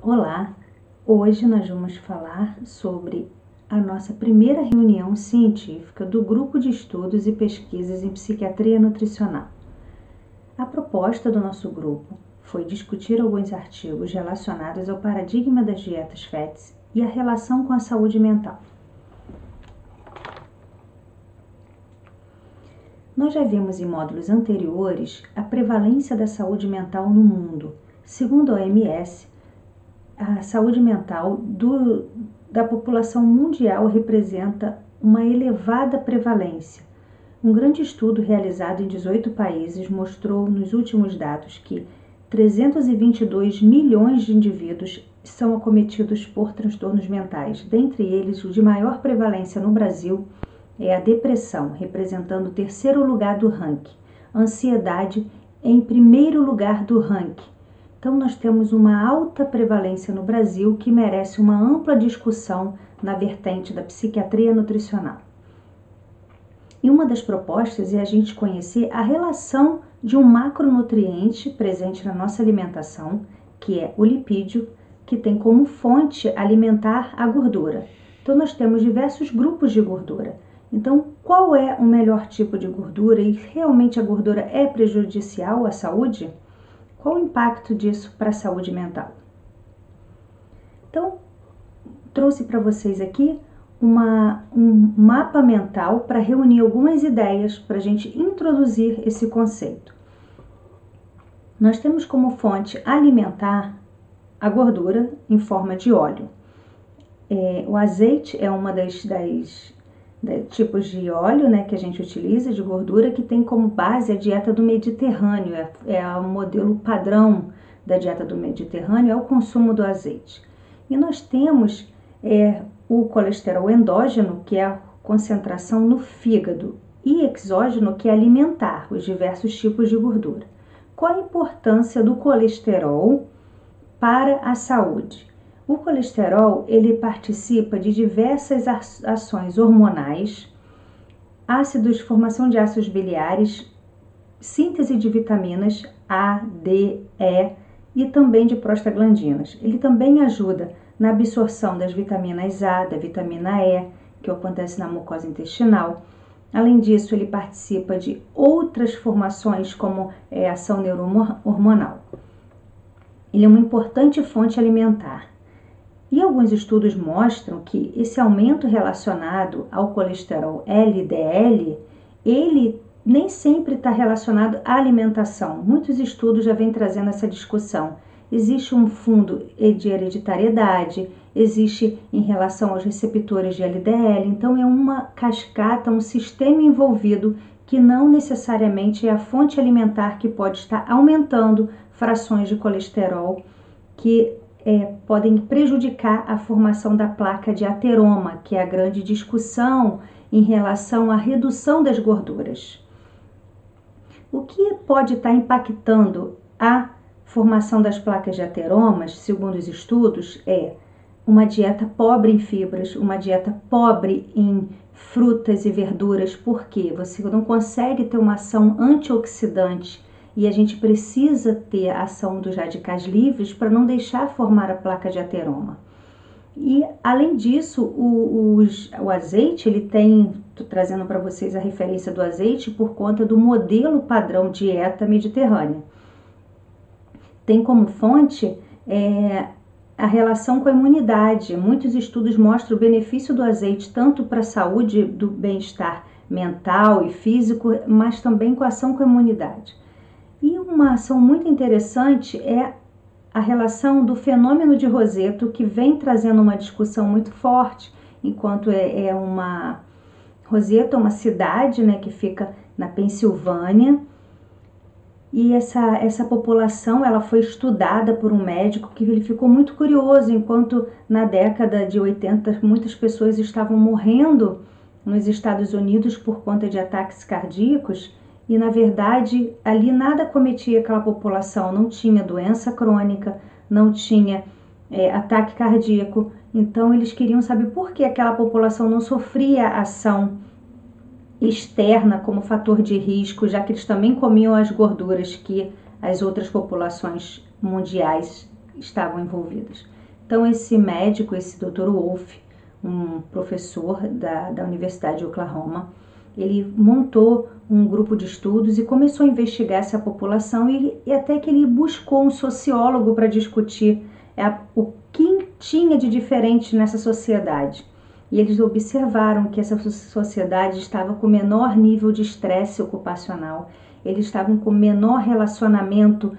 Olá, hoje nós vamos falar sobre a nossa primeira reunião científica do Grupo de Estudos e Pesquisas em Psiquiatria Nutricional. A proposta do nosso grupo foi discutir alguns artigos relacionados ao paradigma das dietas FATs e a relação com a saúde mental. Nós já vimos em módulos anteriores a prevalência da saúde mental no mundo. Segundo a OMS, a saúde mental da população mundial representa uma elevada prevalência. Um grande estudo realizado em 18 países mostrou nos últimos dados que 322 milhões de indivíduos são acometidos por transtornos mentais. Dentre eles, o de maior prevalência no Brasil é a depressão, representando o terceiro lugar do ranking. Ansiedade em primeiro lugar do ranking. Então, nós temos uma alta prevalência no Brasil que merece uma ampla discussão na vertente da psiquiatria nutricional. E uma das propostas é a gente conhecer a relação de um macronutriente presente na nossa alimentação, que é o lipídio, que tem como fonte alimentar a gordura. Então, nós temos diversos grupos de gordura. Então, qual é o melhor tipo de gordura e realmente a gordura é prejudicial à saúde? Qual o impacto disso para a saúde mental? Então, trouxe para vocês aqui um mapa mental para reunir algumas ideias para a gente introduzir esse conceito. Nós temos como fonte alimentar a gordura em forma de óleo. O azeite é uma das tipos de óleo, né, que a gente utiliza, de gordura, que tem como base a dieta do Mediterrâneo, é o modelo padrão da dieta do Mediterrâneo, é o consumo do azeite. E nós temos o colesterol endógeno, que é a concentração no fígado, e exógeno, que é alimentar os diversos tipos de gordura. Qual a importância do colesterol para a saúde? O colesterol, ele participa de diversas ações hormonais, formação de ácidos biliares, síntese de vitaminas A, D, E e também de prostaglandinas. Ele também ajuda na absorção das vitaminas A, da vitamina E, que acontece na mucosa intestinal. Além disso, ele participa de outras formações, como a ação neurohormonal. Ele é uma importante fonte alimentar. E alguns estudos mostram que esse aumento relacionado ao colesterol LDL, ele nem sempre está relacionado à alimentação. Muitos estudos já vêm trazendo essa discussão. Existe um fundo de hereditariedade, existe em relação aos receptores de LDL, então é uma cascata, um sistema envolvido que não necessariamente é a fonte alimentar que pode estar aumentando frações de colesterol que podem prejudicar a formação da placa de ateroma, que é a grande discussão em relação à redução das gorduras. O que pode estar impactando a formação das placas de ateromas, segundo os estudos, é uma dieta pobre em fibras, uma dieta pobre em frutas e verduras, porque você não consegue ter uma ação antioxidante e a gente precisa ter a ação dos radicais livres para não deixar formar a placa de ateroma. E, além disso, o azeite, ele tem, trazendo para vocês a referência do azeite, por conta do modelo padrão dieta mediterrânea. Tem como fonte a relação com a imunidade. Muitos estudos mostram o benefício do azeite tanto para a saúde do bem-estar mental e físico, mas também com a ação com a imunidade. E uma ação muito interessante é a relação do fenômeno de Rosetto, que vem trazendo uma discussão muito forte, enquanto Rosetto é uma cidade, né, que fica na Pensilvânia, e essa população ela foi estudada por um médico que ele ficou muito curioso, enquanto na década de 80 muitas pessoas estavam morrendo nos Estados Unidos por conta de ataques cardíacos, e na verdade ali nada acometia aquela população, não tinha doença crônica, não tinha ataque cardíaco. Então eles queriam saber por que aquela população não sofria ação externa como fator de risco, já que eles também comiam as gorduras que as outras populações mundiais estavam envolvidas. Então, esse médico, esse Dr. Wolff, um professor da Universidade de Oklahoma, ele montou um grupo de estudos e começou a investigar essa população e até que ele buscou um sociólogo para discutir o que tinha de diferente nessa sociedade. E eles observaram que essa sociedade estava com menor nível de estresse ocupacional, eles estavam com menor relacionamento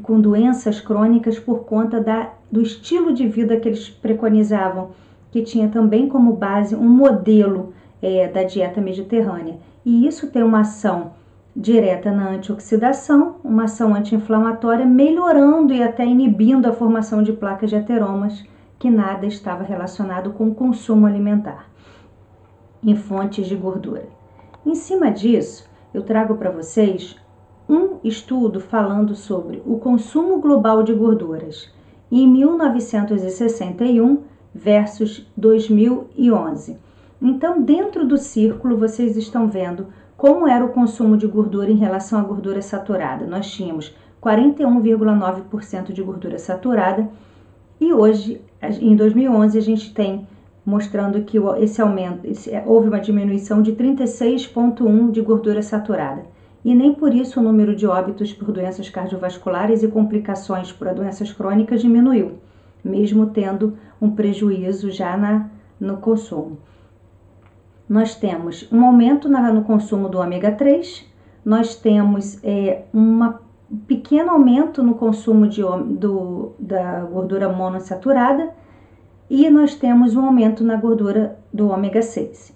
com doenças crônicas por conta do estilo de vida que eles preconizavam, que tinha também como base um modelo da dieta mediterrânea. E isso tem uma ação direta na antioxidação, uma ação anti-inflamatória, melhorando e até inibindo a formação de placas de ateromas, que nada estava relacionado com o consumo alimentar em fontes de gordura. Em cima disso, eu trago para vocês um estudo falando sobre o consumo global de gorduras em 1961 versus 2011. Então, dentro do círculo, vocês estão vendo como era o consumo de gordura em relação à gordura saturada. Nós tínhamos 41,9% de gordura saturada e hoje, em 2011, a gente tem mostrando que esse aumento, houve uma diminuição de 36,1% de gordura saturada. E nem por isso o número de óbitos por doenças cardiovasculares e complicações por doenças crônicas diminuiu, mesmo tendo um prejuízo já no consumo. Nós temos um aumento no consumo do ômega 3, nós temos um pequeno aumento no consumo da gordura monoinsaturada e nós temos um aumento na gordura do ômega 6.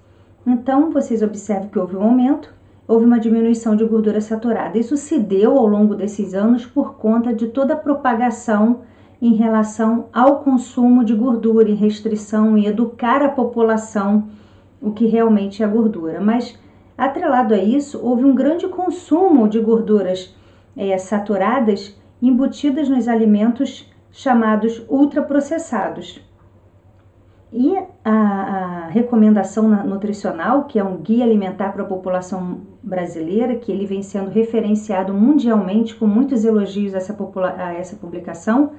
Então, vocês observam que houve um aumento, houve uma diminuição de gordura saturada. Isso se deu ao longo desses anos por conta de toda a propagação em relação ao consumo de gordura e restrição e educar a população o que realmente é a gordura. Mas, atrelado a isso, houve um grande consumo de gorduras saturadas embutidas nos alimentos chamados ultraprocessados. E a recomendação nutricional, que é um guia alimentar para a população brasileira, que ele vem sendo referenciado mundialmente com muitos elogios a essa publicação,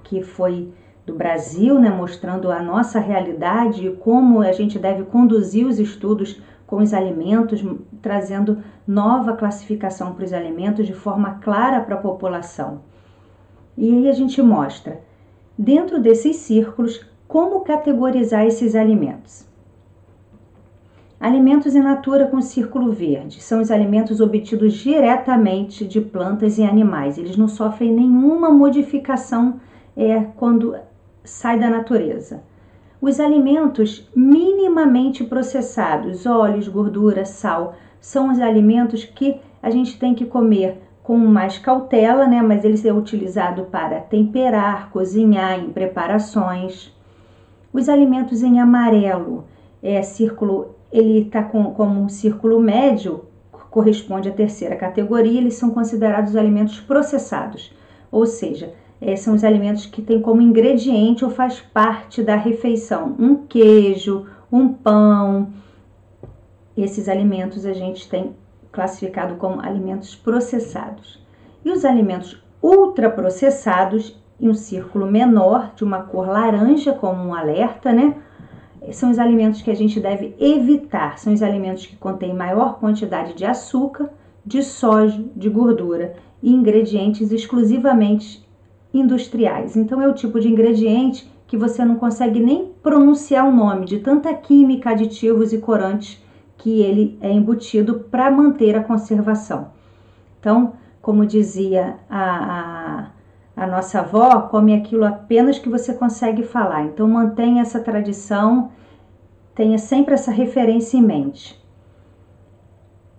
que foi do Brasil, né, mostrando a nossa realidade e como a gente deve conduzir os estudos com os alimentos, trazendo nova classificação para os alimentos de forma clara para a população. E aí a gente mostra, dentro desses círculos, como categorizar esses alimentos. Alimentos in natura com círculo verde são os alimentos obtidos diretamente de plantas e animais. Eles não sofrem nenhuma modificação quando sai da natureza. Os alimentos minimamente processados, óleos, gordura, sal, são os alimentos que a gente tem que comer com mais cautela, né? Mas ele é utilizado para temperar, cozinhar em preparações. Os alimentos em amarelo, círculo, ele está como um círculo médio, corresponde à terceira categoria, eles são considerados alimentos processados, ou seja, são os alimentos que têm como ingrediente ou faz parte da refeição, um queijo, um pão. Esses alimentos a gente tem classificado como alimentos processados. E os alimentos ultraprocessados, em um círculo menor, de uma cor laranja, como um alerta, né? São os alimentos que a gente deve evitar. São os alimentos que contêm maior quantidade de açúcar, de sódio, de gordura e ingredientes exclusivamente industriais. Então, é o tipo de ingrediente que você não consegue nem pronunciar o nome, de tanta química, aditivos e corantes que ele é embutido para manter a conservação. Então, como dizia a nossa avó, come aquilo apenas que você consegue falar. Então, mantenha essa tradição, tenha sempre essa referência em mente.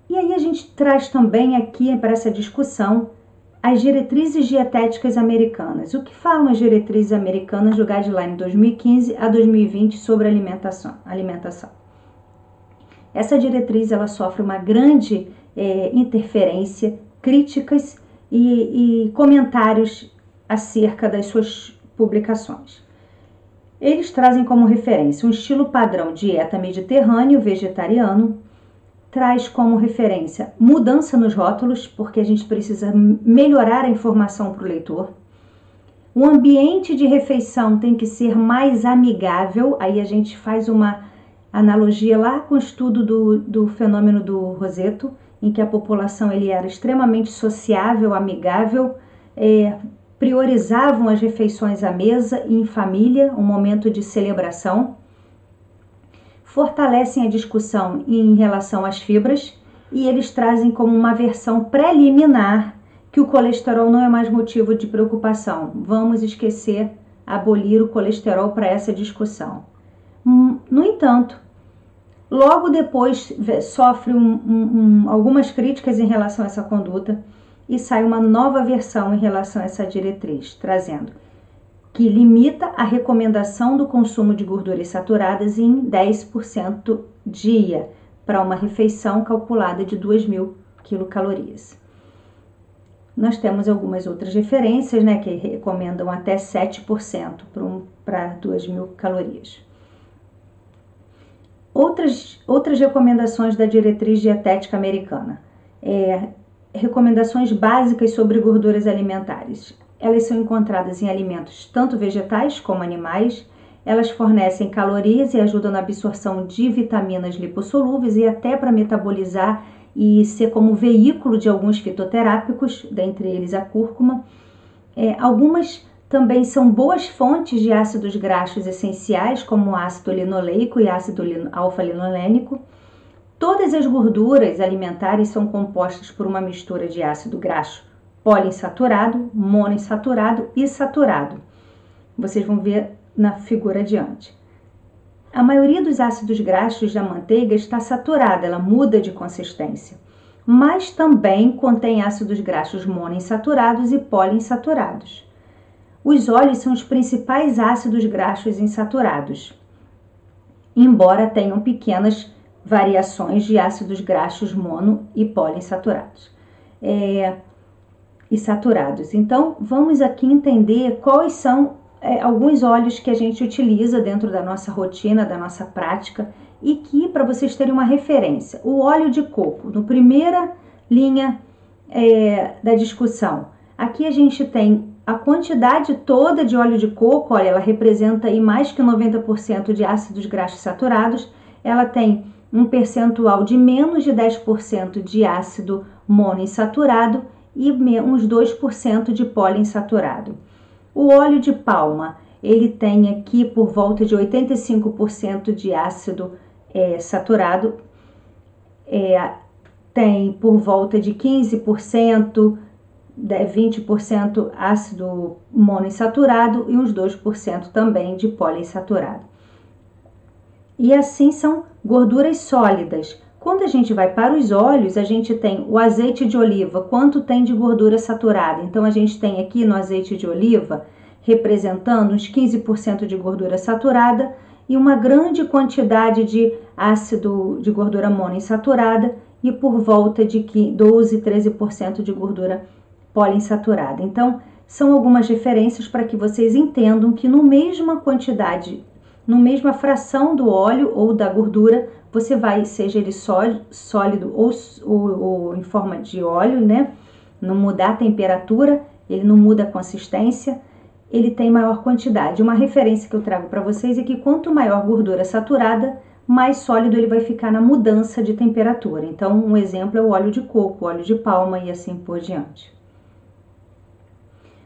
E aí a gente traz também aqui para essa discussão as diretrizes dietéticas americanas. O que falam as diretrizes americanas do Guideline 2015 a 2020 sobre alimentação? Essa diretriz ela sofre uma grande interferência, críticas e comentários acerca das suas publicações. Eles trazem como referência um estilo padrão dieta mediterrâneo vegetariano, traz como referência mudança nos rótulos, porque a gente precisa melhorar a informação para o leitor, O ambiente de refeição tem que ser mais amigável. Aí a gente faz uma analogia lá com o estudo do fenômeno do Roseto, em que a população ele era extremamente sociável, amigável, priorizavam as refeições à mesa e em família, um momento de celebração. Fortalecem a discussão em relação às fibras e eles trazem como uma versão preliminar que o colesterol não é mais motivo de preocupação. Vamos esquecer, abolir o colesterol para essa discussão. No entanto, logo depois sofre algumas críticas em relação a essa conduta e sai uma nova versão em relação a essa diretriz, trazendo que limita a recomendação do consumo de gorduras saturadas em 10% dia para uma refeição calculada de 2.000 quilocalorias. Nós temos algumas outras referências, né, que recomendam até 7% para 2.000 calorias. Outras recomendações da diretriz dietética americana. Recomendações básicas sobre gorduras alimentares. Elas são encontradas em alimentos tanto vegetais como animais. Elas fornecem calorias e ajudam na absorção de vitaminas lipossolúveis e até para metabolizar e ser como veículo de alguns fitoterápicos, dentre eles a cúrcuma. Algumas também são boas fontes de ácidos graxos essenciais, como o ácido linoleico e ácido alfa-linolênico. Todas as gorduras alimentares são compostas por uma mistura de ácido graxo poliinsaturado, monoinsaturado e saturado. Vocês vão ver na figura adiante. A maioria dos ácidos graxos da manteiga está saturada, ela muda de consistência, mas também contém ácidos graxos monoinsaturados e poliinsaturados. Os óleos são os principais ácidos graxos insaturados, embora tenham pequenas variações de ácidos graxos mono e poliinsaturados e saturados. Então, vamos aqui entender quais são alguns óleos que a gente utiliza dentro da nossa rotina, da nossa prática, e que, para vocês terem uma referência, o óleo de coco, na primeira linha da discussão, aqui a gente tem a quantidade toda de óleo de coco, olha, ela representa aí mais que 90% de ácidos graxos saturados, ela tem um percentual de menos de 10% de ácido monoinsaturado e uns 2% de poliinsaturado. O óleo de palma, ele tem aqui por volta de 85% de ácido saturado, tem por volta de 15%, 20% ácido monoinsaturado e uns 2% também de poliinsaturado. E assim são gorduras sólidas. Quando a gente vai para os óleos, a gente tem o azeite de oliva, quanto tem de gordura saturada. Então, a gente tem aqui no azeite de oliva, representando uns 15% de gordura saturada e uma grande quantidade de ácido de gordura monoinsaturada e por volta de 12, 13% de gordura poliinsaturada. Então, são algumas referências para que vocês entendam que no mesma quantidade, no mesma fração do óleo ou da gordura, você vai, seja ele sólido ou em forma de óleo, né? Não mudar a temperatura, ele não muda a consistência, ele tem maior quantidade. Uma referência que eu trago para vocês é que quanto maior gordura saturada, mais sólido ele vai ficar na mudança de temperatura. Então, um exemplo é o óleo de coco, óleo de palma e assim por diante.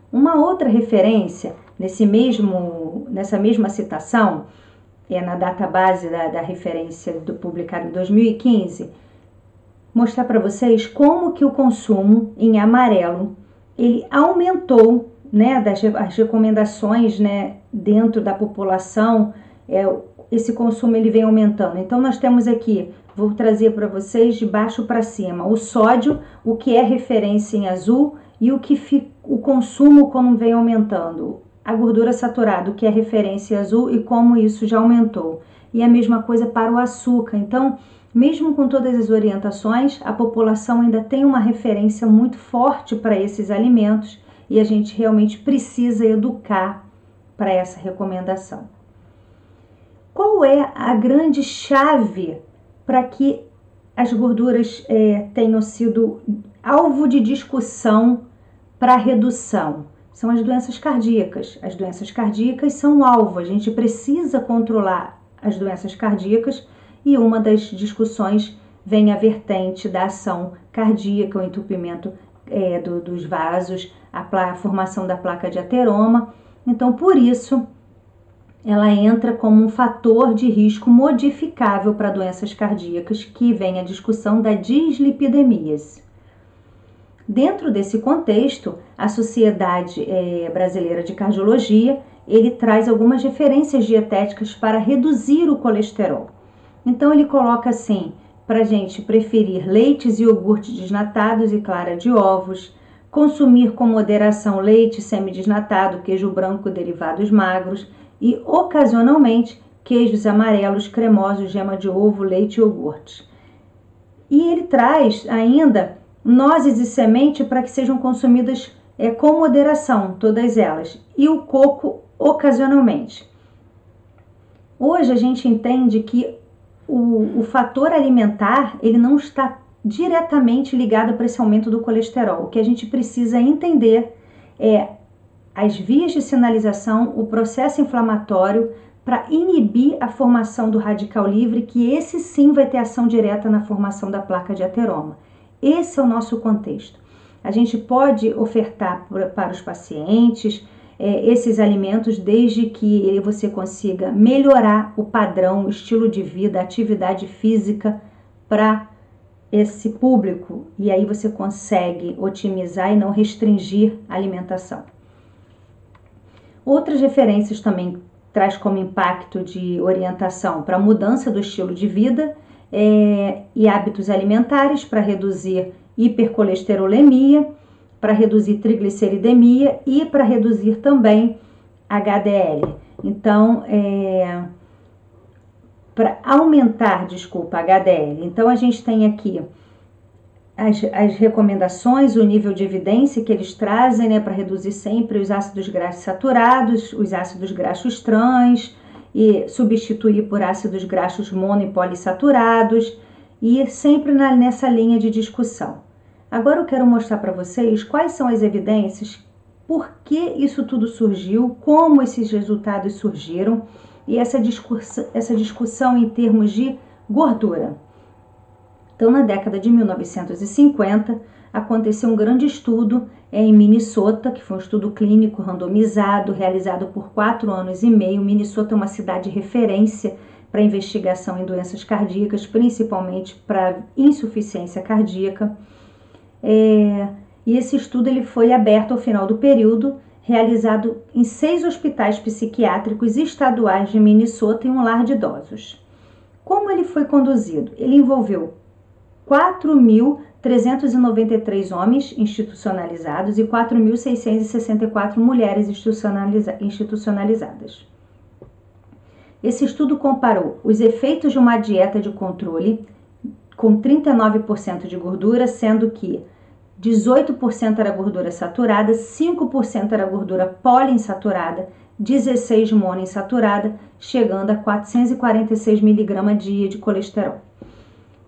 Uma outra referência nessa mesma citação, na database da referência publicada em 2015, mostrar para vocês como que o consumo em amarelo, ele aumentou, né, as recomendações, né, dentro da população, esse consumo ele vem aumentando. Então nós temos aqui, vou trazer para vocês de baixo para cima, o sódio, o que é referência em azul e o consumo como vem aumentando. A gordura saturada, o que é referência azul e como isso já aumentou. E a mesma coisa para o açúcar. Então, mesmo com todas as orientações, a população ainda tem uma referência muito forte para esses alimentos e a gente realmente precisa educar para essa recomendação. Qual é a grande chave para que as gorduras tenham sido alvo de discussão para redução? são as doenças cardíacas. As doenças cardíacas são o alvo, a gente precisa controlar as doenças cardíacas e uma das discussões vem a vertente da ação cardíaca, o entupimento dos vasos, a formação da placa de ateroma. Então, por isso, ela entra como um fator de risco modificável para doenças cardíacas, que vem a discussão da dislipidemias. Dentro desse contexto, a Sociedade Brasileira de Cardiologia, ele traz algumas referências dietéticas para reduzir o colesterol. Então, ele coloca assim, para a gente preferir leites e iogurtes desnatados e clara de ovos, consumir com moderação leite semidesnatado, queijo branco, derivados magros e, ocasionalmente, queijos amarelos, cremosos, gema de ovo, leite e iogurte. E ele traz ainda nozes e semente para que sejam consumidas com moderação, todas elas, e o coco ocasionalmente. Hoje a gente entende que o fator alimentar ele não está diretamente ligado para esse aumento do colesterol. O que a gente precisa entender é as vias de sinalização, o processo inflamatório para inibir a formação do radical livre, que esse sim vai ter ação direta na formação da placa de ateroma. Esse é o nosso contexto. A gente pode ofertar para os pacientes esses alimentos desde que você consiga melhorar o padrão, o estilo de vida, a atividade física para esse público. E aí você consegue otimizar e não restringir a alimentação. Outras referências também traz como impacto de orientação para a mudança do estilo de vida e hábitos alimentares para reduzir hipercolesterolemia, para reduzir trigliceridemia e para reduzir também HDL. Então, para aumentar, HDL. Então, a gente tem aqui as recomendações, o nível de evidência que eles trazem, né, para reduzir sempre os ácidos graxos saturados, os ácidos graxos trans, e substituir por ácidos graxos mono e polissaturados, e sempre nessa linha de discussão. Agora eu quero mostrar para vocês quais são as evidências, por que isso tudo surgiu, como esses resultados surgiram, e essa discussão em termos de gordura. Então, na década de 1950, aconteceu um grande estudo em Minnesota, que foi um estudo clínico randomizado, realizado por 4 anos e meio. Minnesota é uma cidade referência para investigação em doenças cardíacas, principalmente para insuficiência cardíaca. E esse estudo ele foi aberto ao final do período, realizado em 6 hospitais psiquiátricos estaduais de Minnesota e um lar de idosos. Como ele foi conduzido? Ele envolveu 4.393 homens institucionalizados e 4.664 mulheres institucionalizadas. Esse estudo comparou os efeitos de uma dieta de controle com 39% de gordura, sendo que 18% era gordura saturada, 5% era gordura poliinsaturada, 16% monoinsaturada, chegando a 446 mg dia de colesterol.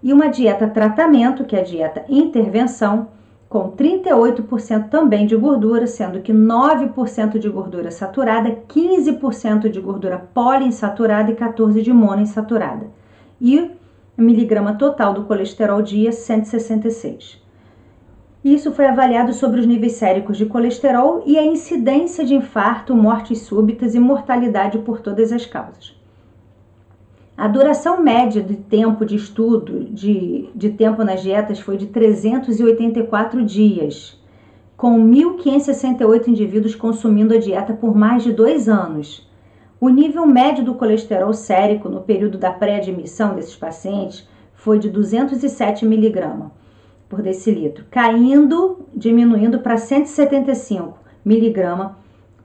E uma dieta tratamento, que é a dieta intervenção, com 38% também de gordura, sendo que 9% de gordura saturada, 15% de gordura poliinsaturada e 14% de monoinsaturada. E o miligrama total do colesterol dia, 166. Isso foi avaliado sobre os níveis séricos de colesterol e a incidência de infarto, mortes súbitas e mortalidade por todas as causas. A duração média de tempo de estudo, de tempo nas dietas, foi de 384 dias, com 1.568 indivíduos consumindo a dieta por mais de 2 anos. O nível médio do colesterol sérico no período da pré-admissão desses pacientes foi de 207 mg por decilitro, diminuindo para 175 mg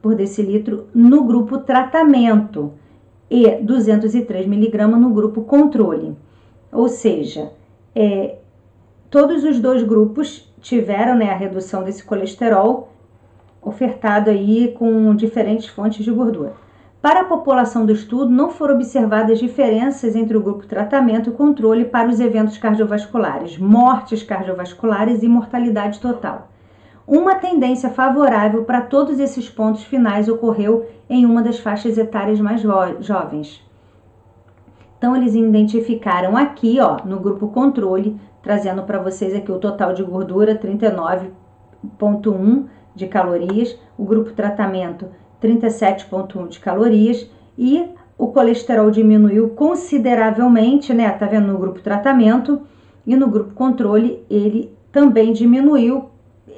por decilitro no grupo tratamento e 203 mg no grupo controle. Ou seja, todos os dois grupos tiveram, a redução desse colesterol ofertado aí com diferentes fontes de gordura. Para a população do estudo, não foram observadas diferenças entre o grupo tratamento e controle para os eventos cardiovasculares, mortes cardiovasculares e mortalidade total. uma tendência favorável para todos esses pontos finais ocorreu em uma das faixas etárias mais jovens. Então, eles identificaram aqui, ó, no grupo controle, trazendo para vocês aqui o total de gordura, 39,1 de calorias, o grupo tratamento, 37,1 de calorias, e o colesterol diminuiu consideravelmente, né? Tá vendo no grupo tratamento, e no grupo controle ele também diminuiu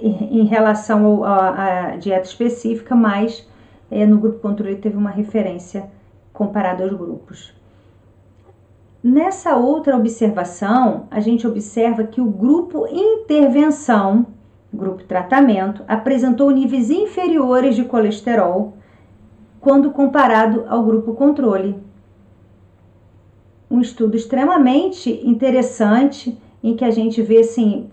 em relação à dieta específica, mas no grupo controle teve uma referência comparada aos grupos. Nessa outra observação, a gente observa que o grupo intervenção, grupo tratamento, apresentou níveis inferiores de colesterol quando comparado ao grupo controle. Um estudo extremamente interessante em que a gente vê assim,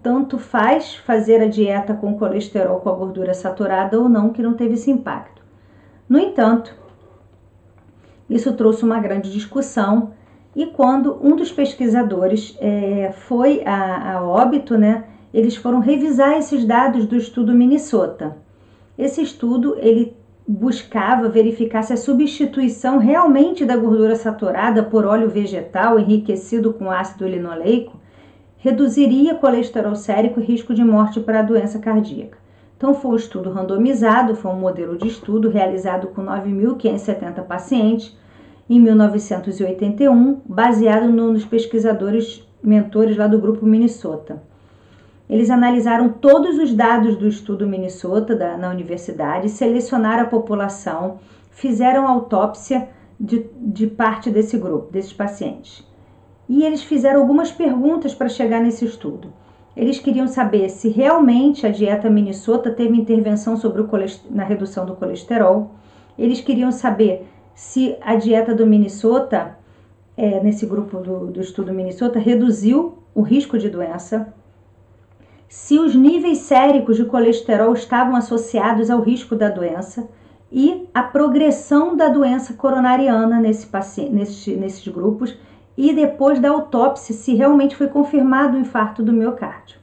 tanto faz fazer a dieta com colesterol com a gordura saturada ou não, que não teve esse impacto. No entanto, isso trouxe uma grande discussão e quando um dos pesquisadores foi a óbito, né, eles foram revisar esses dados do estudo Minnesota. Esse estudo, ele buscava verificar se a substituição realmente da gordura saturada por óleo vegetal enriquecido com ácido linoleico reduziria colesterol sérico e risco de morte para a doença cardíaca. Então, foi um estudo randomizado, foi um modelo de estudo realizado com 9.570 pacientes em 1981, baseado nos pesquisadores mentores lá do grupo Minnesota. Eles analisaram todos os dados do estudo Minnesota na universidade, selecionaram a população, fizeram autópsia de parte desse grupo, desses pacientes. E eles fizeram algumas perguntas para chegar nesse estudo. Eles queriam saber se realmente a dieta Minnesota teve intervenção na redução do colesterol. Eles queriam saber se a dieta do Minnesota, nesse grupo do estudo Minnesota, reduziu o risco de doença, se os níveis séricos de colesterol estavam associados ao risco da doença e a progressão da doença coronariana nesses grupos, e depois da autópsia, se realmente foi confirmado o infarto do miocárdio.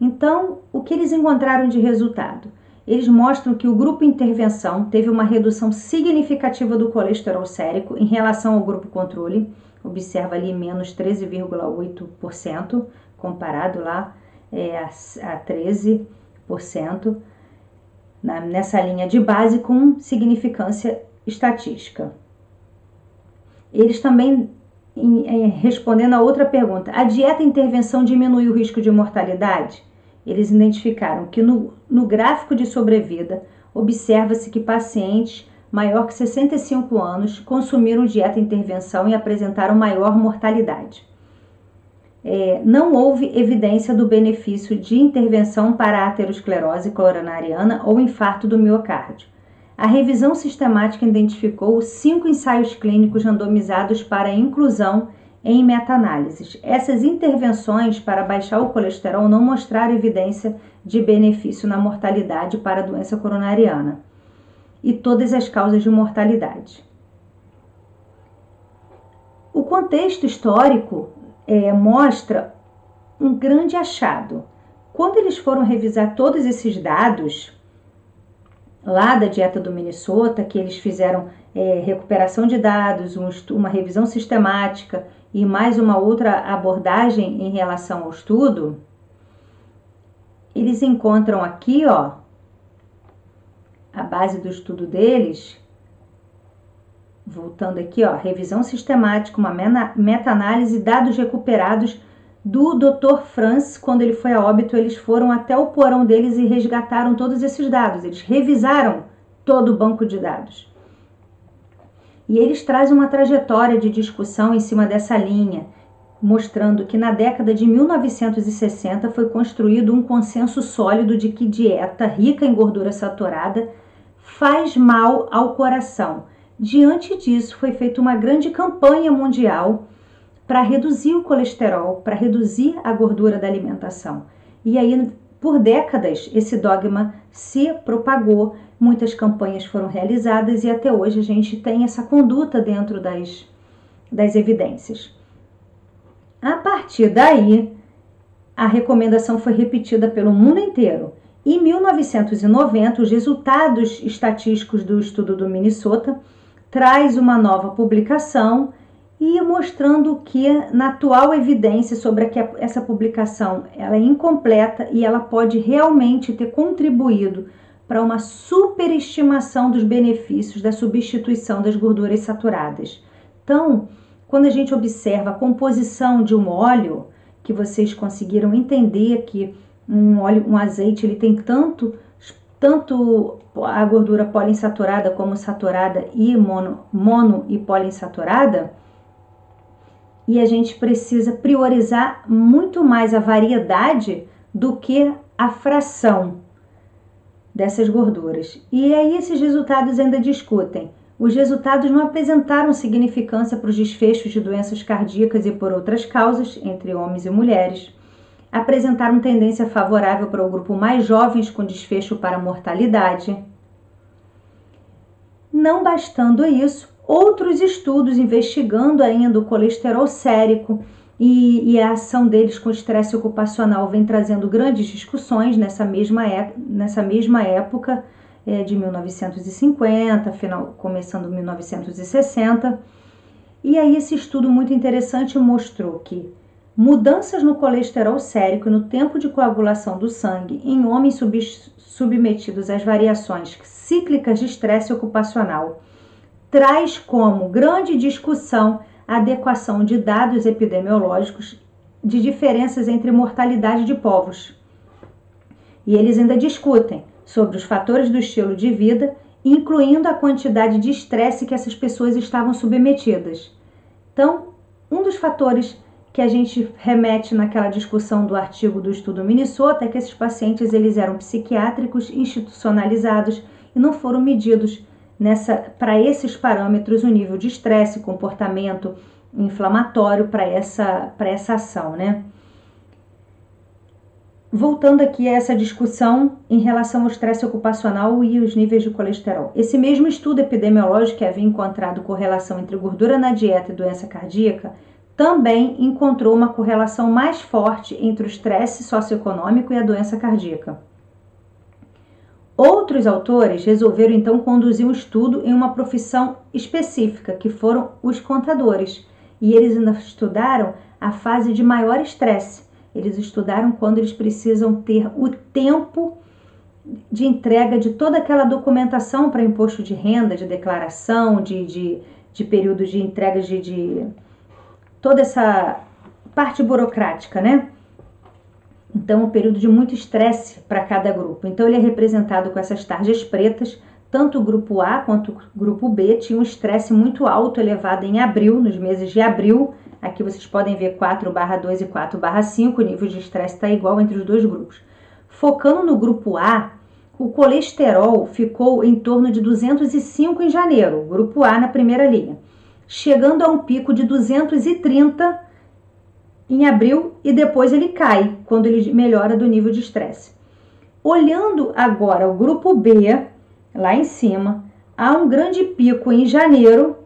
Então, o que eles encontraram de resultado? Eles mostram que o grupo intervenção teve uma redução significativa do colesterol sérico em relação ao grupo controle, observa ali menos 13,8%, comparado lá a 13%, nessa linha de base com significância estatística. Eles também, respondendo a outra pergunta, a dieta intervenção diminui o risco de mortalidade? Eles identificaram que no gráfico de sobrevida, observa-se que pacientes maior que 65 anos consumiram dieta intervenção e apresentaram maior mortalidade. Não houve evidência do benefício de intervenção para a aterosclerose coronariana ou infarto do miocárdio. A revisão sistemática identificou 5 ensaios clínicos randomizados para inclusão em meta-análises. Essas intervenções para baixar o colesterol não mostraram evidência de benefício na mortalidade para a doença coronariana e todas as causas de mortalidade. O contexto histórico mostra um grande achado. Quando eles foram revisar todos esses dados lá da dieta do Minnesota, que eles fizeram recuperação de dados, uma revisão sistemática e mais uma outra abordagem em relação ao estudo, eles encontram aqui, ó, a base do estudo deles, voltando aqui, ó, revisão sistemática, uma meta-análise, dados recuperados do Dr. Franz. Quando ele foi a óbito, eles foram até o porão deles e resgataram todos esses dados. Eles revisaram todo o banco de dados. E eles trazem uma trajetória de discussão em cima dessa linha, mostrando que na década de 1960 foi construído um consenso sólido de que dieta rica em gordura saturada faz mal ao coração. Diante disso, foi feita uma grande campanha mundial para reduzir o colesterol, para reduzir a gordura da alimentação. E aí, por décadas, esse dogma se propagou, muitas campanhas foram realizadas e até hoje a gente tem essa conduta dentro das evidências. A partir daí, a recomendação foi repetida pelo mundo inteiro. Em 1990, os resultados estatísticos do estudo do Minnesota traz uma nova publicação e mostrando que na atual evidência sobre que essa publicação ela é incompleta e ela pode realmente ter contribuído para uma superestimação dos benefícios da substituição das gorduras saturadas. Então, quando a gente observa a composição de um óleo, que vocês conseguiram entender que um azeite ele tem tanto a gordura poliinsaturada como saturada e mono e poliinsaturada, e a gente precisa priorizar muito mais a variedade do que a fração dessas gorduras. E aí esses resultados ainda discutem. Os resultados não apresentaram significância para os desfechos de doenças cardíacas e por outras causas, entre homens e mulheres. Apresentaram tendência favorável para o grupo mais jovens com desfecho para mortalidade. Não bastando isso, outros estudos investigando ainda o colesterol sérico e a ação deles com estresse ocupacional vem trazendo grandes discussões nessa mesma época de 1950, começando 1960. E aí esse estudo muito interessante mostrou que mudanças no colesterol sérico no tempo de coagulação do sangue em homens submetidos às variações cíclicas de estresse ocupacional traz como grande discussão a adequação de dados epidemiológicos de diferenças entre mortalidade de povos. E eles ainda discutem sobre os fatores do estilo de vida, incluindo a quantidade de estresse que essas pessoas estavam submetidas. Então, um dos fatores que a gente remete naquela discussão do artigo do estudo Minnesota é que esses pacientes eles eram psiquiátricos, institucionalizados e não foram medidos para esses parâmetros o nível de estresse, comportamento inflamatório para essa ação, né? Voltando aqui a essa discussão em relação ao estresse ocupacional e os níveis de colesterol. Esse mesmo estudo epidemiológico que havia encontrado correlação entre gordura na dieta e doença cardíaca também encontrou uma correlação mais forte entre o estresse socioeconômico e a doença cardíaca. Outros autores resolveram então conduzir um estudo em uma profissão específica, que foram os contadores, e eles ainda estudaram a fase de maior estresse. Eles estudaram quando eles precisam ter o tempo de entrega de toda aquela documentação para imposto de renda, de declaração, de período de entrega de toda essa parte burocrática, né? Então, um período de muito estresse para cada grupo. Então, ele é representado com essas tarjas pretas. Tanto o grupo A quanto o grupo B tinham um estresse muito alto, elevado em abril, nos meses de abril. Aqui vocês podem ver 4/2 e 4/5, o nível de estresse está igual entre os dois grupos. Focando no grupo A, o colesterol ficou em torno de 205 em janeiro, o grupo A na primeira linha, chegando a um pico de 230 em abril e depois ele cai quando ele melhora do nível de estresse. Olhando agora o grupo B, lá em cima, há um grande pico em janeiro,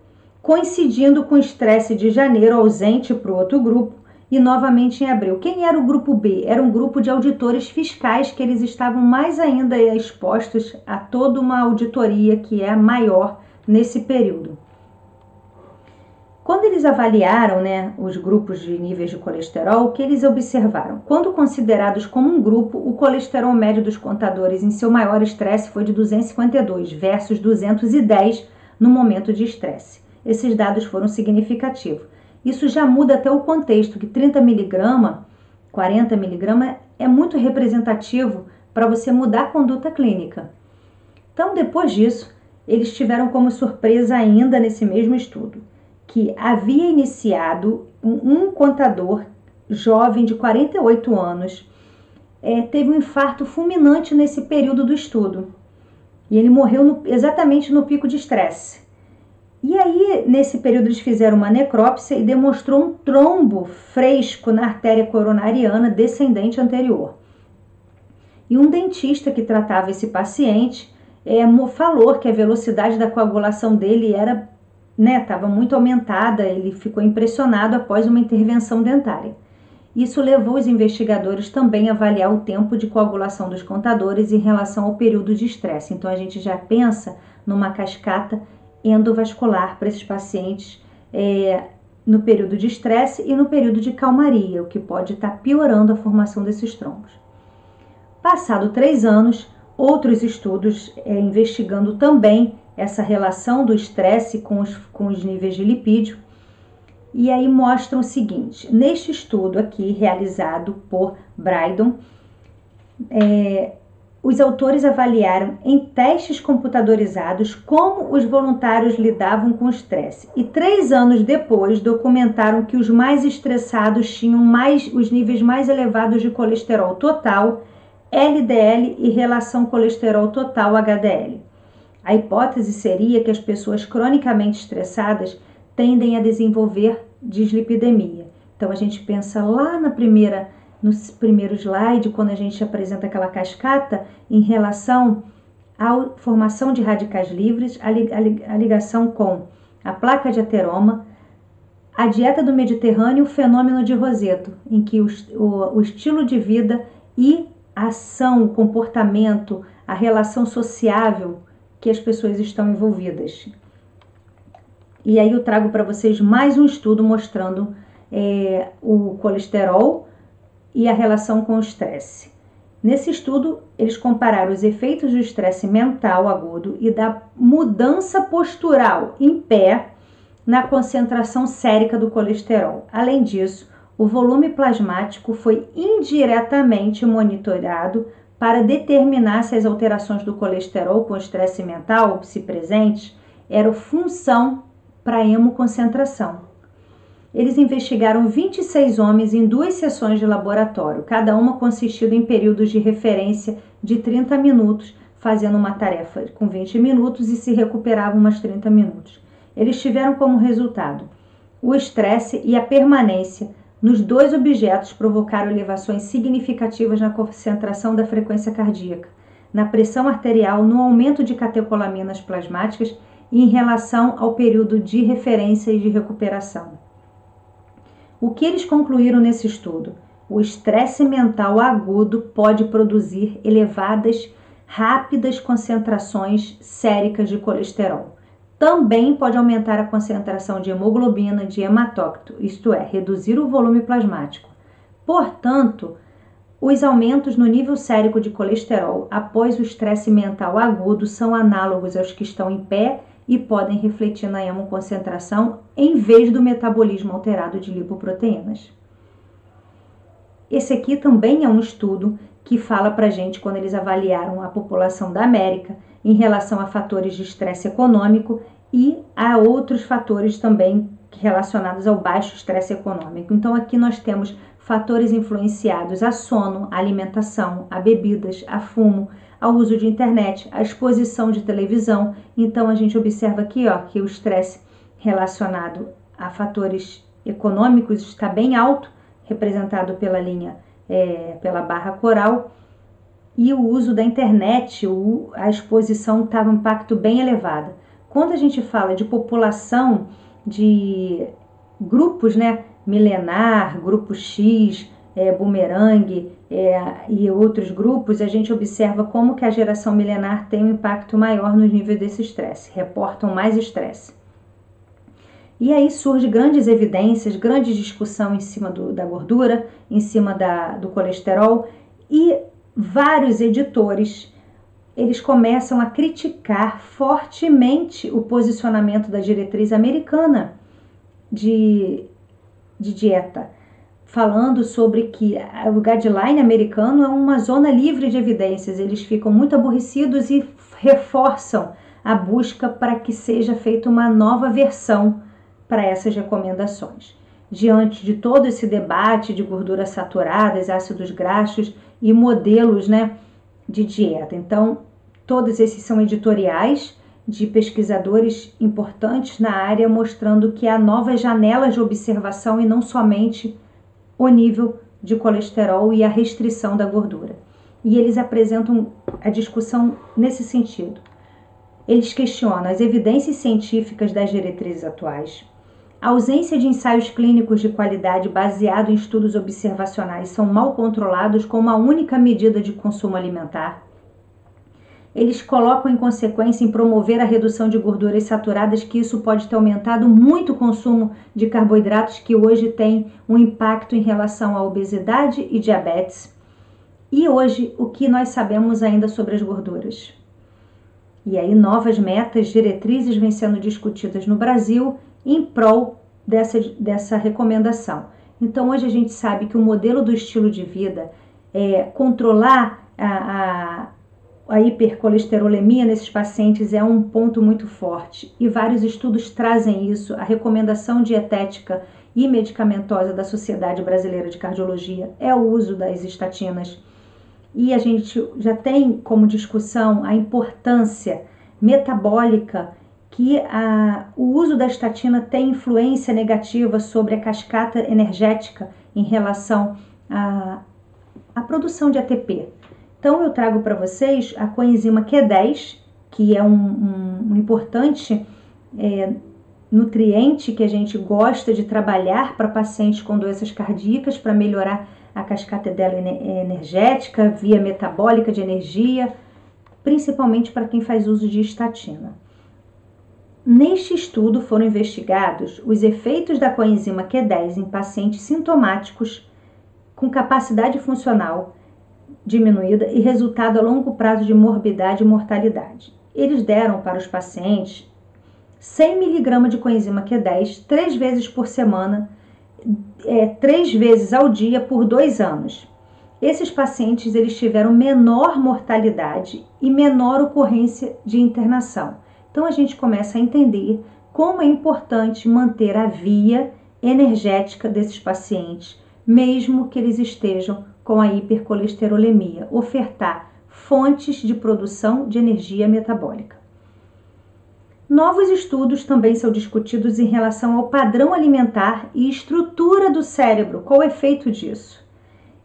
coincidindo com o estresse de janeiro ausente para o outro grupo e novamente em abril. Quem era o grupo B? Era um grupo de auditores fiscais que eles estavam mais ainda expostos a toda uma auditoria que é maior nesse período. Quando eles avaliaram, os grupos de níveis de colesterol, o que eles observaram? Quando considerados como um grupo, o colesterol médio dos contadores em seu maior estresse foi de 252 versus 210 no momento de estresse. Esses dados foram significativos. Isso já muda até o contexto, que 30 mg, 40 mg é muito representativo para você mudar a conduta clínica. Então, depois disso, eles tiveram como surpresa ainda nesse mesmo estudo que havia iniciado um contador jovem de 48 anos, teve um infarto fulminante nesse período do estudo. E ele morreu exatamente no pico de estresse. E aí, nesse período, eles fizeram uma necrópsia e demonstrou um trombo fresco na artéria coronariana descendente anterior. E um dentista que tratava esse paciente falou que a velocidade da coagulação dele estava muito aumentada, ele ficou impressionado após uma intervenção dentária. Isso levou os investigadores também a avaliar o tempo de coagulação dos contadores em relação ao período de estresse. Então a gente já pensa numa cascata endovascular para esses pacientes no período de estresse e no período de calmaria, o que pode estar piorando a formação desses trombos. Passado 3 anos, outros estudos investigando também essa relação do estresse com os níveis de lipídio, e aí mostram o seguinte: neste estudo aqui, realizado por Brydon, os autores avaliaram em testes computadorizados como os voluntários lidavam com o estresse, e 3 anos depois documentaram que os mais estressados tinham os níveis mais elevados de colesterol total, LDL e relação colesterol total HDL. A hipótese seria que as pessoas cronicamente estressadas tendem a desenvolver dislipidemia. Então a gente pensa lá no primeiro slide, quando a gente apresenta aquela cascata, em relação à formação de radicais livres, a ligação com a placa de ateroma, a dieta do Mediterrâneo, o fenômeno de Rosetto, em que o estilo de vida e a ação, o comportamento, a relação sociável que as pessoas estão envolvidas. E aí eu trago para vocês mais um estudo mostrando o colesterol e a relação com o estresse. Nesse estudo, eles compararam os efeitos do estresse mental agudo e da mudança postural em pé na concentração sérica do colesterol. Além disso, o volume plasmático foi indiretamente monitorado para determinar se as alterações do colesterol com estresse mental, se presentes, eram função para hemoconcentração. Eles investigaram 26 homens em 2 sessões de laboratório, cada uma consistida em períodos de referência de 30 minutos, fazendo uma tarefa com 20 minutos e se recuperavam umas 30 minutos. Eles tiveram como resultado o estresse e a permanência nos 2 objetos provocaram elevações significativas na concentração da frequência cardíaca, na pressão arterial, no aumento de catecolaminas plasmáticas e em relação ao período de referência e de recuperação. O que eles concluíram nesse estudo? O estresse mental agudo pode produzir elevadas, rápidas concentrações séricas de colesterol. Também pode aumentar a concentração de hemoglobina, de hematócrito, isto é, reduzir o volume plasmático. Portanto, os aumentos no nível sérico de colesterol após o estresse mental agudo são análogos aos que estão em pé e podem refletir na hemoconcentração em vez do metabolismo alterado de lipoproteínas. Esse aqui também é um estudo que fala pra gente quando eles avaliaram a população da América em relação a fatores de estresse econômico e a outros fatores também relacionados ao baixo estresse econômico. Então aqui nós temos fatores influenciados a sono, a alimentação, a bebidas, a fumo, ao uso de internet, a exposição de televisão. Então a gente observa aqui que o estresse relacionado a fatores econômicos está bem alto, representado pela linha, pela barra coral, e o uso da internet, a exposição estava um impacto bem elevado. Quando a gente fala de população, de grupos, milenar, grupo X, bumerangue e outros grupos, a gente observa como que a geração milenar tem um impacto maior nos níveis desse estresse, reportam mais estresse. E aí surge grandes evidências, grande discussão em cima da gordura, em cima do colesterol, e vários editores, eles começam a criticar fortemente o posicionamento da diretriz americana de dieta, falando sobre que o guideline americano é uma zona livre de evidências. Eles ficam muito aborrecidos e reforçam a busca para que seja feita uma nova versão para essas recomendações. Diante de todo esse debate de gorduras saturadas, ácidos graxos e modelos de dieta. Então, todos esses são editoriais de pesquisadores importantes na área, mostrando que há novas janelas de observação e não somente o nível de colesterol e a restrição da gordura. E eles apresentam a discussão nesse sentido. Eles questionam as evidências científicas das diretrizes atuais, A ausência de ensaios clínicos de qualidade baseado em estudos observacionais são mal controlados com uma única medida de consumo alimentar. Eles colocam em consequência em promover a redução de gorduras saturadas, que isso pode ter aumentado muito o consumo de carboidratos, que hoje tem um impacto em relação à obesidade e diabetes. E hoje, o que nós sabemos ainda sobre as gorduras? E aí, novas metas, diretrizes vêm sendo discutidas no Brasil em prol dessa recomendação. Então, hoje a gente sabe que o modelo do estilo de vida é controlar a hipercolesterolemia nesses pacientes é um ponto muito forte e vários estudos trazem isso. A recomendação dietética e medicamentosa da Sociedade Brasileira de Cardiologia é o uso das estatinas. E a gente já tem como discussão a importância metabólica que o uso da estatina tem influência negativa sobre a cascata energética em relação à produção de ATP. Então eu trago para vocês a coenzima Q10, que é um importante nutriente que a gente gosta de trabalhar para pacientes com doenças cardíacas, para melhorar a cascata dela energética, via metabólica de energia, principalmente para quem faz uso de estatina. Neste estudo foram investigados os efeitos da coenzima Q10 em pacientes sintomáticos com capacidade funcional diminuída e resultado a longo prazo de morbidade e mortalidade. Eles deram para os pacientes 100 mg de coenzima Q10 3 vezes por semana, 3 vezes ao dia por 2 anos. Esses pacientes eles tiveram menor mortalidade e menor ocorrência de internação. Então a gente começa a entender como é importante manter a via energética desses pacientes, mesmo que eles estejam com a hipercolesterolemia, ofertar fontes de produção de energia metabólica. Novos estudos também são discutidos em relação ao padrão alimentar e estrutura do cérebro. Qual o efeito disso?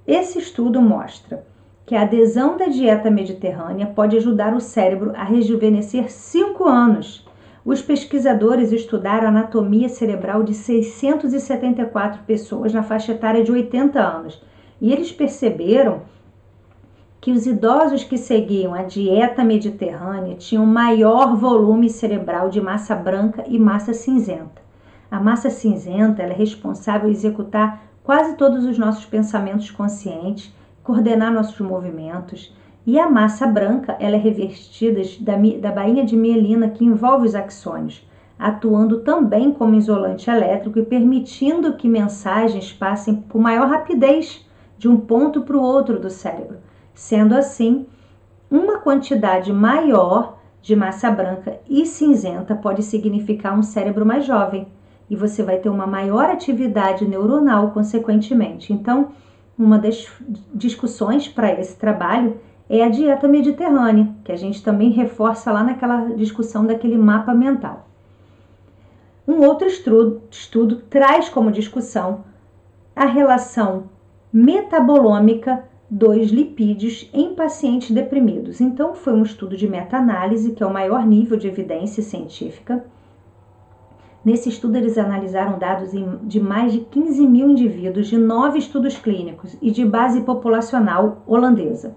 Esse estudo mostra que a adesão da dieta mediterrânea pode ajudar o cérebro a rejuvenescer 5 anos. Os pesquisadores estudaram a anatomia cerebral de 674 pessoas na faixa etária de 80 anos e eles perceberam que os idosos que seguiam a dieta mediterrânea tinham maior volume cerebral de massa branca e massa cinzenta. A massa cinzenta ela é responsável por executar quase todos os nossos pensamentos conscientes, coordenar nossos movimentos, e a massa branca ela é revestida da bainha de mielina que envolve os axônios, atuando também como isolante elétrico e permitindo que mensagens passem com maior rapidez de um ponto para o outro do cérebro. Sendo assim, uma quantidade maior de massa branca e cinzenta pode significar um cérebro mais jovem e você vai ter uma maior atividade neuronal consequentemente. Então, uma das discussões para esse trabalho é a dieta mediterrânea, que a gente também reforça lá naquela discussão daquele mapa mental. Um outro estudo traz como discussão a relação metabolômica dos lipídios em pacientes deprimidos. Então, foi um estudo de meta-análise, que é o maior nível de evidência científica. Nesse estudo, eles analisaram dados de mais de 15 mil indivíduos de 9 estudos clínicos e de base populacional holandesa.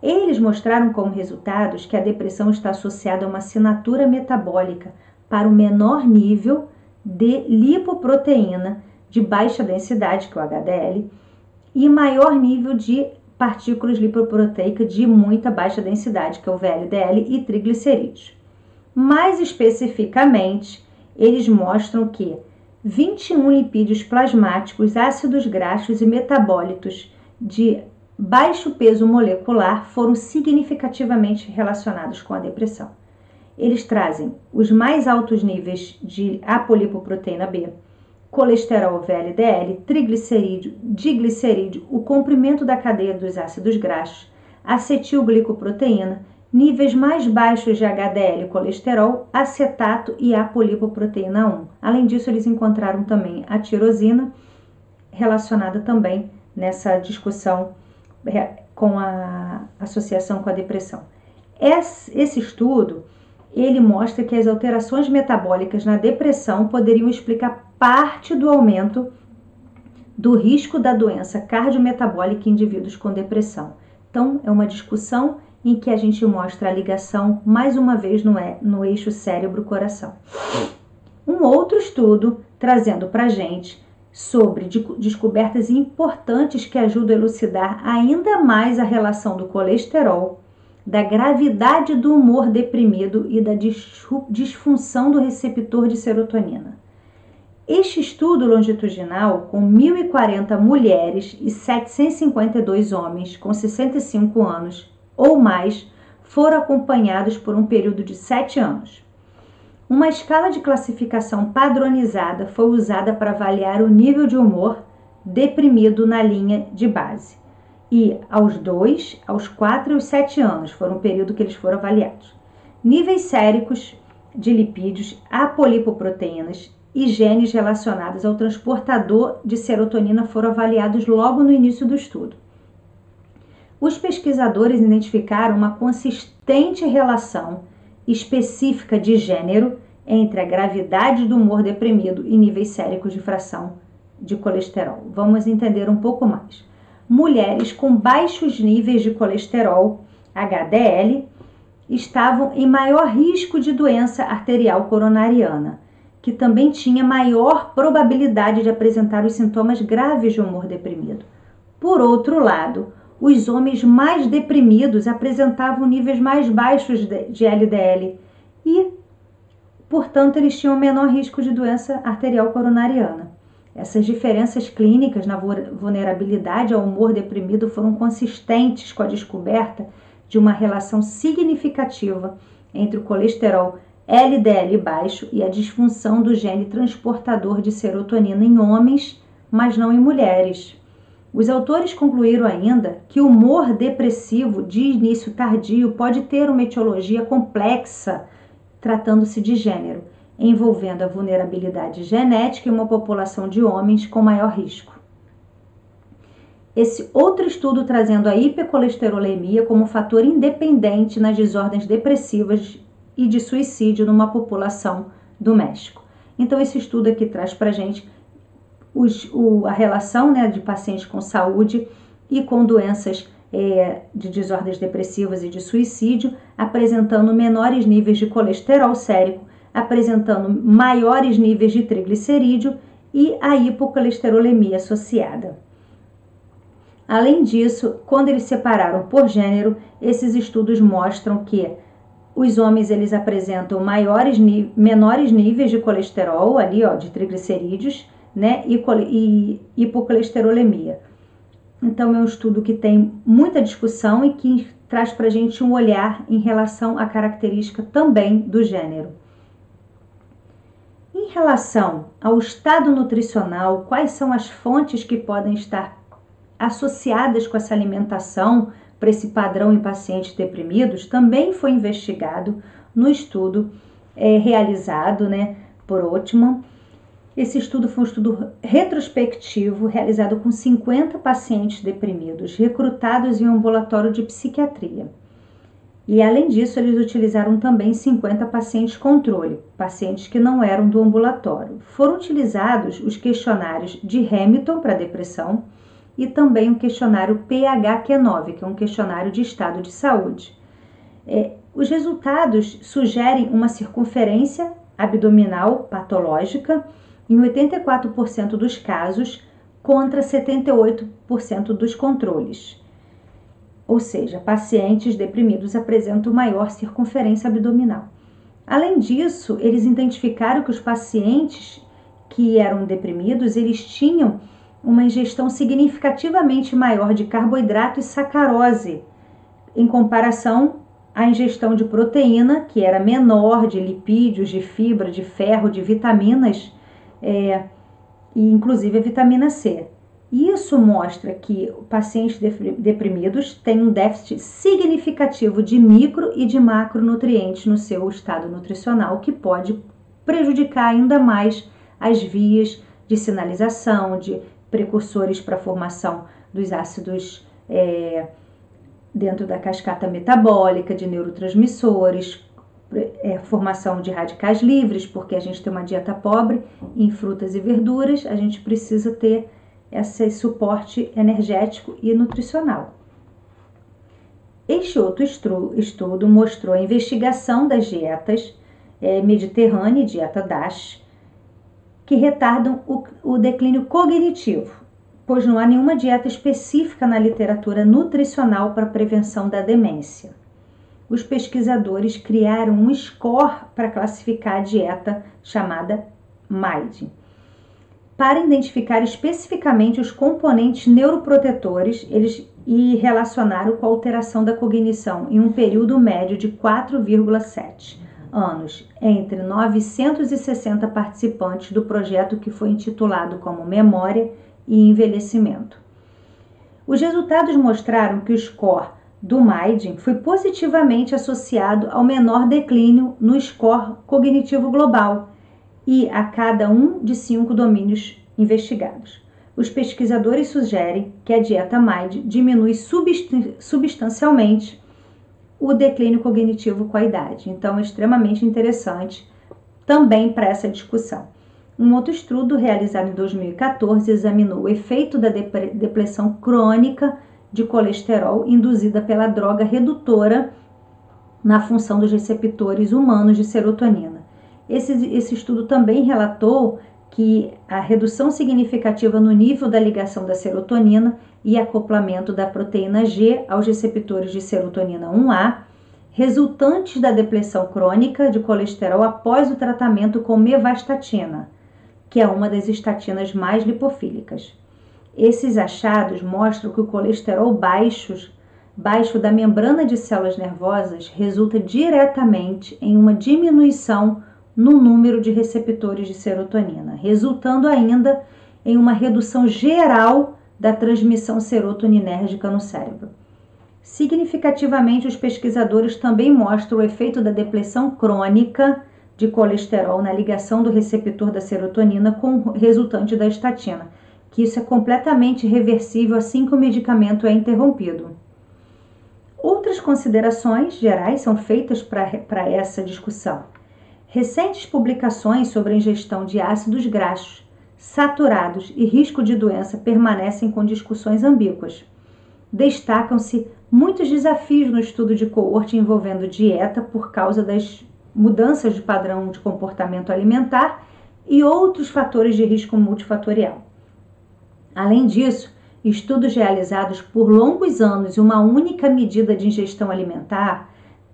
Eles mostraram como resultados que a depressão está associada a uma assinatura metabólica para o menor nível de lipoproteína de baixa densidade, que é o HDL, e maior nível de partículas lipoproteicas de muita baixa densidade, que é o VLDL, e triglicerídeos. Mais especificamente, eles mostram que 21 lipídios plasmáticos, ácidos graxos e metabólitos de baixo peso molecular foram significativamente relacionados com a depressão. Eles trazem os mais altos níveis de apolipoproteína B, colesterol VLDL, triglicerídeo, diglicerídeo, o comprimento da cadeia dos ácidos graxos, acetilglicoproteína, níveis mais baixos de HDL e colesterol, acetato e apolipoproteína 1. Além disso, eles encontraram também a tirosina, relacionada também nessa discussão com a associação com a depressão. Esse estudo, ele mostra que as alterações metabólicas na depressão poderiam explicar parte do aumento do risco da doença cardiometabólica em indivíduos com depressão. Então, é uma discussão em que a gente mostra a ligação, mais uma vez, no eixo cérebro-coração. Um outro estudo trazendo para a gente sobre descobertas importantes que ajudam a elucidar ainda mais a relação do colesterol, da gravidade do humor deprimido e da disfunção do receptor de serotonina. Este estudo longitudinal, com 1.040 mulheres e 752 homens com 65 anos ou mais, foram acompanhados por um período de 7 anos. Uma escala de classificação padronizada foi usada para avaliar o nível de humor deprimido na linha de base. E aos 2, aos 4 e aos 7 anos foram o período que eles foram avaliados. Níveis séricos de lipídios, apolipoproteínas e genes relacionados ao transportador de serotonina foram avaliados logo no início do estudo. Os pesquisadores identificaram uma consistente relação específica de gênero entre a gravidade do humor deprimido e níveis séricos de fração de colesterol. Vamos entender um pouco mais. Mulheres com baixos níveis de colesterol, HDL, estavam em maior risco de doença arterial coronariana, que também tinha maior probabilidade de apresentar os sintomas graves de humor deprimido. Por outro lado, os homens mais deprimidos apresentavam níveis mais baixos de LDL e, portanto, eles tinham menor risco de doença arterial coronariana. Essas diferenças clínicas na vulnerabilidade ao humor deprimido foram consistentes com a descoberta de uma relação significativa entre o colesterol LDL baixo e a disfunção do gene transportador de serotonina em homens, mas não em mulheres. Os autores concluíram ainda que o humor depressivo de início tardio pode ter uma etiologia complexa, tratando-se de gênero, envolvendo a vulnerabilidade genética em uma população de homens com maior risco. Esse outro estudo trazendo a hipercolesterolemia como fator independente nas desordens depressivas e de suicídio numa população do México. Então, esse estudo aqui traz para a gente a relação, né, de pacientes com saúde e com doenças de desordens depressivas e de suicídio, apresentando menores níveis de colesterol sérico, apresentando maiores níveis de triglicerídeo e a hipocolesterolemia associada. Além disso, quando eles separaram por gênero, esses estudos mostram que os homens eles apresentam menores níveis de colesterol, ali, ó, de triglicerídeos, né, e hipocolesterolemia. Então, é um estudo que tem muita discussão e que traz para a gente um olhar em relação à característica também do gênero. Em relação ao estado nutricional, quais são as fontes que podem estar associadas com essa alimentação para esse padrão em pacientes deprimidos, também foi investigado no estudo realizado, né, por Ottman. Esse estudo foi um estudo retrospectivo realizado com 50 pacientes deprimidos, recrutados em um ambulatório de psiquiatria. E além disso, eles utilizaram também 50 pacientes controle, pacientes que não eram do ambulatório. Foram utilizados os questionários de Hamilton para depressão, e também um questionário PHQ-9, que é um questionário de estado de saúde. Os resultados sugerem uma circunferência abdominal patológica em 84% dos casos, contra 78% dos controles. Ou seja, pacientes deprimidos apresentam maior circunferência abdominal. Além disso, eles identificaram que os pacientes que eram deprimidos, eles tinham uma ingestão significativamente maior de carboidrato e sacarose, em comparação à ingestão de proteína, que era menor, de lipídios, de fibra, de ferro, de vitaminas, e inclusive a vitamina C. Isso mostra que pacientes deprimidos têm um déficit significativo de micro e de macronutrientes no seu estado nutricional, que pode prejudicar ainda mais as vias de sinalização, de precursores para a formação dos ácidos dentro da cascata metabólica, de neurotransmissores, formação de radicais livres, porque a gente tem uma dieta pobre em frutas e verduras, a gente precisa ter esse suporte energético e nutricional. Este outro estudo mostrou a investigação das dietas mediterrânea e dieta DASH, que retardam o declínio cognitivo, pois não há nenhuma dieta específica na literatura nutricional para a prevenção da demência. Os pesquisadores criaram um score para classificar a dieta chamada MAID, para identificar especificamente os componentes neuroprotetores e relacionaram com a alteração da cognição em um período médio de 4,7 anos, entre 960 participantes do projeto que foi intitulado como Memória e Envelhecimento. Os resultados mostraram que o score do MAID foi positivamente associado ao menor declínio no score cognitivo global e a cada um de 5 domínios investigados. Os pesquisadores sugerem que a dieta MAID diminui substancialmente o declínio cognitivo com a idade. Então, é extremamente interessante também para essa discussão. Um outro estudo realizado em 2014 examinou o efeito da depressão crônica de colesterol induzida pela droga redutora na função dos receptores humanos de serotonina. Esse estudo também relatou que a redução significativa no nível da ligação da serotonina e acoplamento da proteína G aos receptores de serotonina 1A, resultantes da depressão crônica de colesterol após o tratamento com mevastatina, que é uma das estatinas mais lipofílicas. Esses achados mostram que o colesterol baixo da membrana de células nervosas resulta diretamente em uma diminuição no número de receptores de serotonina, resultando ainda em uma redução geral da transmissão serotoninérgica no cérebro. Significativamente, os pesquisadores também mostram o efeito da depressão crônica de colesterol na ligação do receptor da serotonina com o resultante da estatina, que isso é completamente reversível assim que o medicamento é interrompido. Outras considerações gerais são feitas para essa discussão. Recentes publicações sobre a ingestão de ácidos graxos, saturados e risco de doença permanecem com discussões ambíguas. Destacam-se muitos desafios no estudo de coorte envolvendo dieta por causa das mudanças de padrão de comportamento alimentar e outros fatores de risco multifatorial. Além disso, estudos realizados por longos anos e uma única medida de ingestão alimentar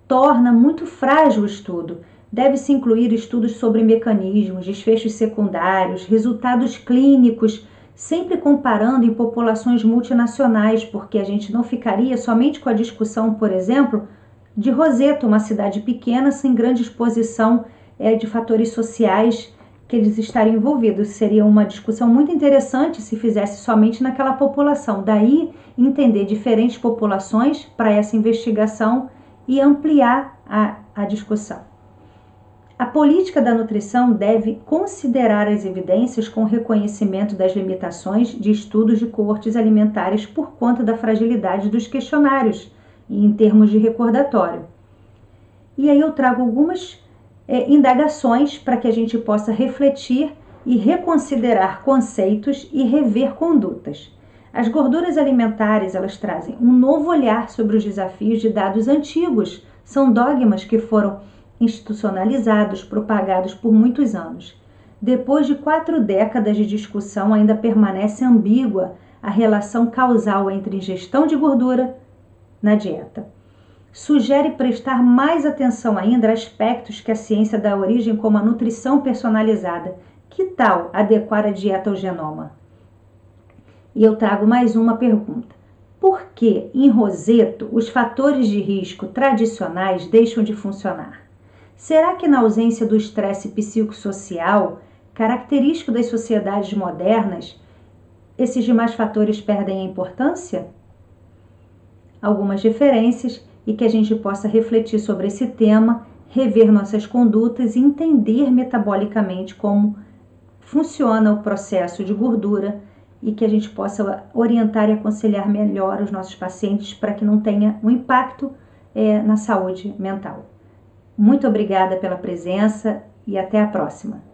torna muito frágil o estudo. Deve-se incluir estudos sobre mecanismos, desfechos secundários, resultados clínicos, sempre comparando em populações multinacionais, porque a gente não ficaria somente com a discussão, por exemplo, de Roseta, uma cidade pequena sem grande exposição de fatores sociais que eles estariam envolvidos. Seria uma discussão muito interessante se fizesse somente naquela população. Daí, entender diferentes populações para essa investigação e ampliar a discussão. A política da nutrição deve considerar as evidências com reconhecimento das limitações de estudos de coortes alimentares por conta da fragilidade dos questionários e em termos de recordatório. E aí eu trago algumas indagações para que a gente possa refletir e reconsiderar conceitos e rever condutas. As gorduras alimentares, elas trazem um novo olhar sobre os desafios de dados antigos. São dogmas que foram institucionalizados, propagados por muitos anos. Depois de 4 décadas de discussão, ainda permanece ambígua a relação causal entre ingestão de gordura na dieta. Sugere prestar mais atenção ainda a aspectos que a ciência dá origem, como a nutrição personalizada. Que tal adequar a dieta ao genoma? E eu trago mais uma pergunta. Por que, em Roseto, os fatores de risco tradicionais deixam de funcionar? Será que na ausência do estresse psicossocial, característico das sociedades modernas, esses demais fatores perdem a importância? Algumas referências e que a gente possa refletir sobre esse tema, rever nossas condutas e entender metabolicamente como funciona o processo de gordura e que a gente possa orientar e aconselhar melhor os nossos pacientes para que não tenha um impacto na saúde mental. Muito obrigada pela presença e até a próxima.